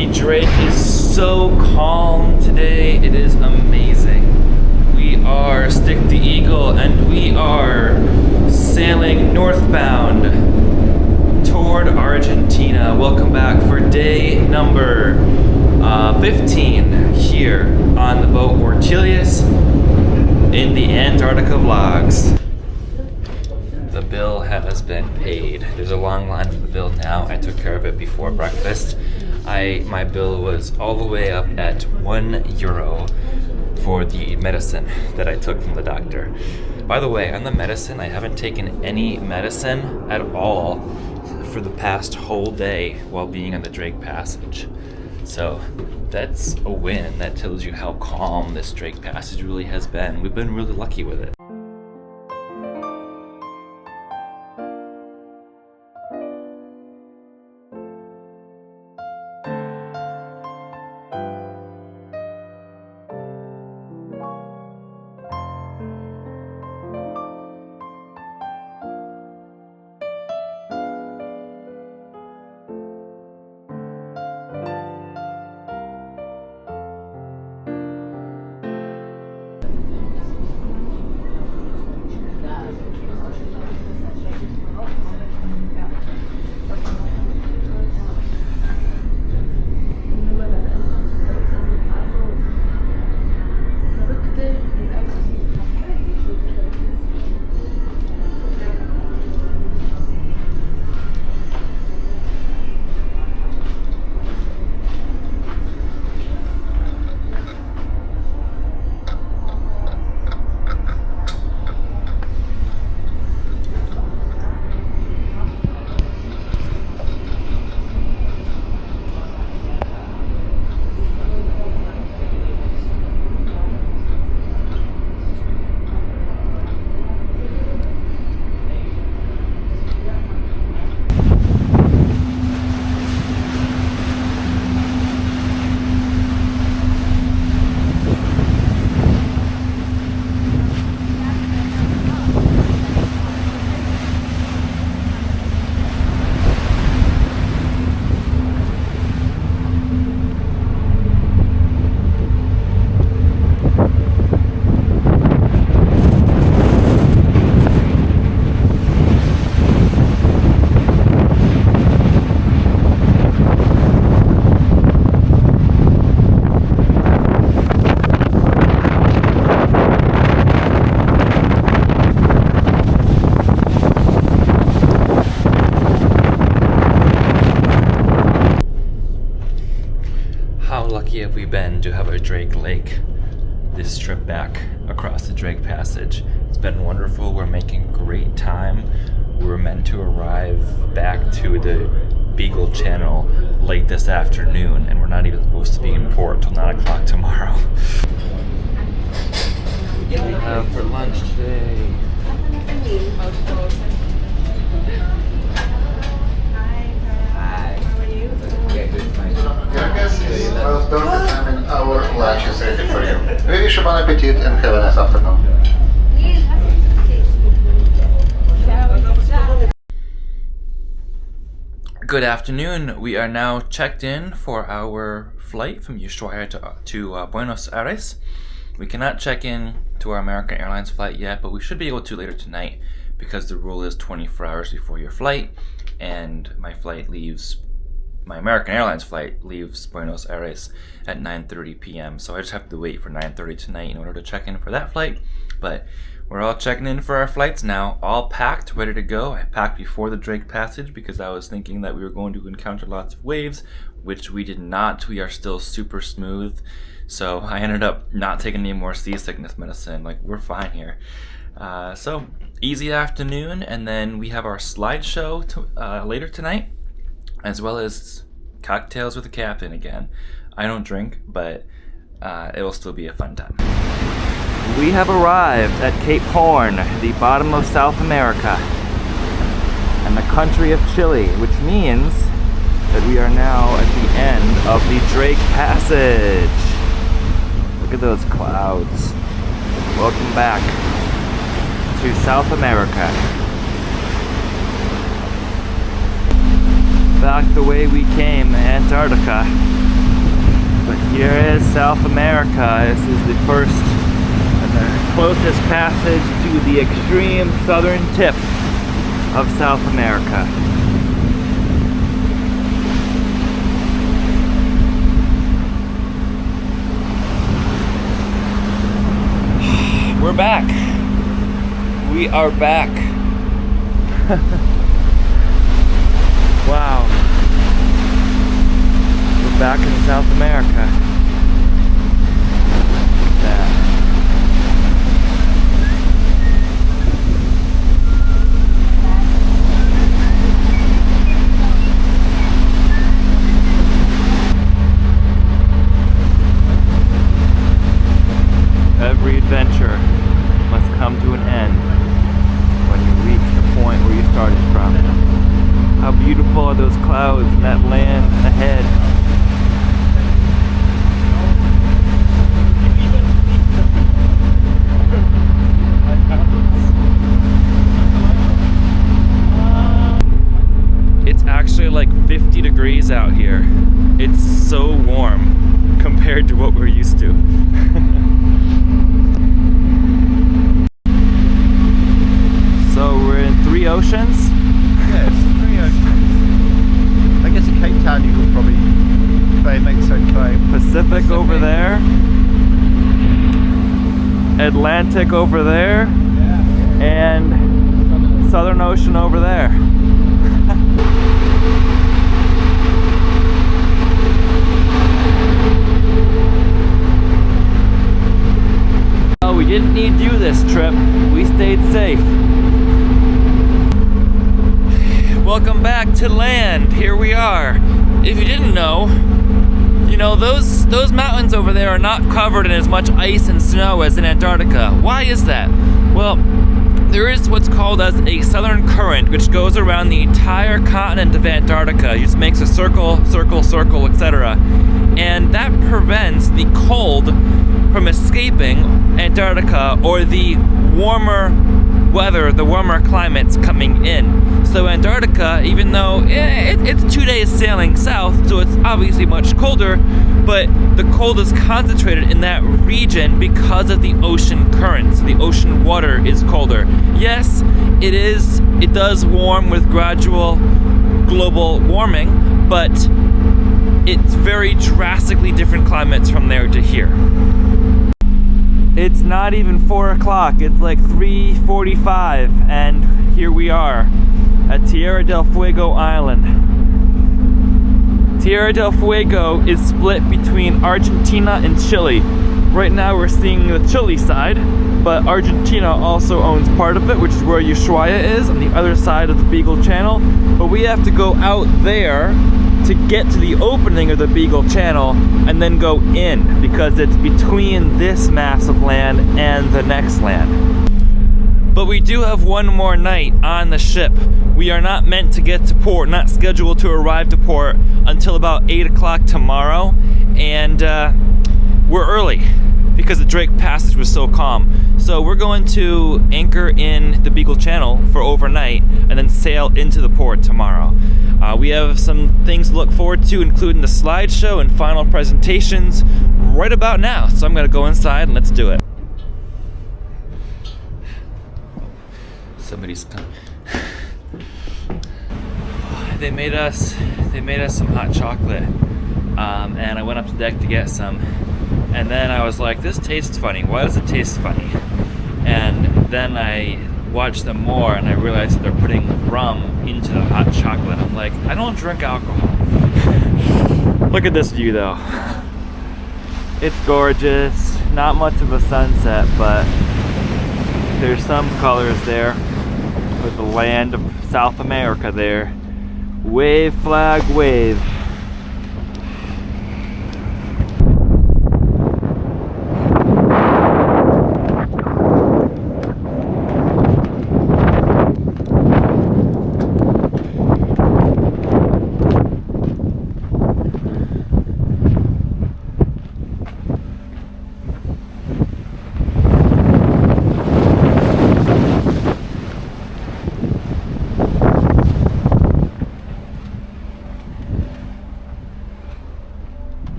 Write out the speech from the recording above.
The Drake is so calm today, it is amazing. We are Stick the Eagle and we are sailing northbound toward Argentina. Welcome back for day number 15 here on the boat Ortelius in the Antarctica vlogs. The bill has been paid. There's a long line for the bill now. I took care of it before breakfast. My bill was all the way up at €1 for the medicine that I took from the doctor. By the way, on the medicine, I haven't taken any medicine at all for the past whole day while being on the Drake Passage. So that's a win. That tells you how calm this Drake Passage really has been. We've been really lucky with it. Have we been to have a Drake Lake this trip back across the Drake Passage. It's been wonderful. We're making great time. We were meant to arrive back to the Beagle Channel late this afternoon, and we're not even supposed to be in port till 9 o'clock tomorrow. What do we have for lunch today? Don't examine our lunch is ready for you. We wish you bon appetit and have a nice afternoon. Good afternoon. We are now checked in for our flight from Ushuaia to Buenos Aires. We cannot check in to our American Airlines flight yet, but we should be able to later tonight because the rule is 24 hours before your flight, and my American Airlines flight leaves Buenos Aires at 9:30 p.m. So I just have to wait for 9:30 tonight in order to check in for that flight. But we're all checking in for our flights now, all packed, ready to go. I packed before the Drake Passage because I was thinking that we were going to encounter lots of waves, which we did not. We are still super smooth. So I ended up not taking any more seasickness medicine. Like, we're fine here. So easy afternoon, and then we have our slideshow later tonight, as well as cocktails with the captain again. I don't drink, but it will still be a fun time. We have arrived at Cape Horn, the bottom of South America, and the country of Chile, which means that we are now at the end of the Drake Passage. Look at those clouds. Welcome back to South America. Back the way we came, Antarctica. Here is South America. This is the first and the closest passage to the extreme southern tip of South America. We're back. We are back. Wow. We're back in South America. Look at that. Every adventure must come to an end when you reach the point where you started from. How beautiful are those clouds and that land ahead. It's actually like 50 degrees out here. It's so warm compared to what we're used to. So we're in 3 oceans? Yes, 3 oceans. I guess in Cape Town you could probably make so claim. Pacific over there. Atlantic over there. And Southern Ocean over there. Well, we didn't need you this trip. We stayed safe. Welcome back to land. Here we are. If you didn't know, you know, those mountains over there are not covered in as much ice and snow as in Antarctica. Why is that? Well, there is what's called as a southern current, which goes around the entire continent of Antarctica. It just makes a circle, circle, circle, etc. And that prevents the cold from escaping Antarctica or the warmer weather, the warmer climates coming in. So Antarctica, even though it's 2 days sailing south, so it's obviously much colder, but the cold is concentrated in that region because of the ocean currents. The ocean water is colder. Yes, it does warm with gradual global warming, but it's very drastically different climates from there to here. It's not even 4 o'clock, it's like 3:45, and here we are at Tierra del Fuego Island. Tierra del Fuego is split between Argentina and Chile. Right now we're seeing the Chile side, but Argentina also owns part of it, which is where Ushuaia is, on the other side of the Beagle Channel. But we have to go out there to get to the opening of the Beagle Channel and then go in, because it's between this mass of land and the next land. But we do have one more night on the ship. We are not meant to get to port, not scheduled to arrive to port until about 8 o'clock tomorrow, and we're early because the Drake Passage was so calm. So we're going to anchor in the Beagle Channel for overnight and then sail into the port tomorrow. We have some things to look forward to, including the slideshow and final presentations right about now. So I'm gonna go inside and let's do it. Somebody's coming. They made us some hot chocolate, and I went up to deck to get some. And then I was like, this tastes funny. Why does it taste funny? And then I watched them more and I realized that they're putting rum into the hot chocolate. I'm like, I don't drink alcohol. Look at this view though. It's gorgeous. Not much of a sunset, but there's some colors there with the land of South America there. Wave, flag, wave.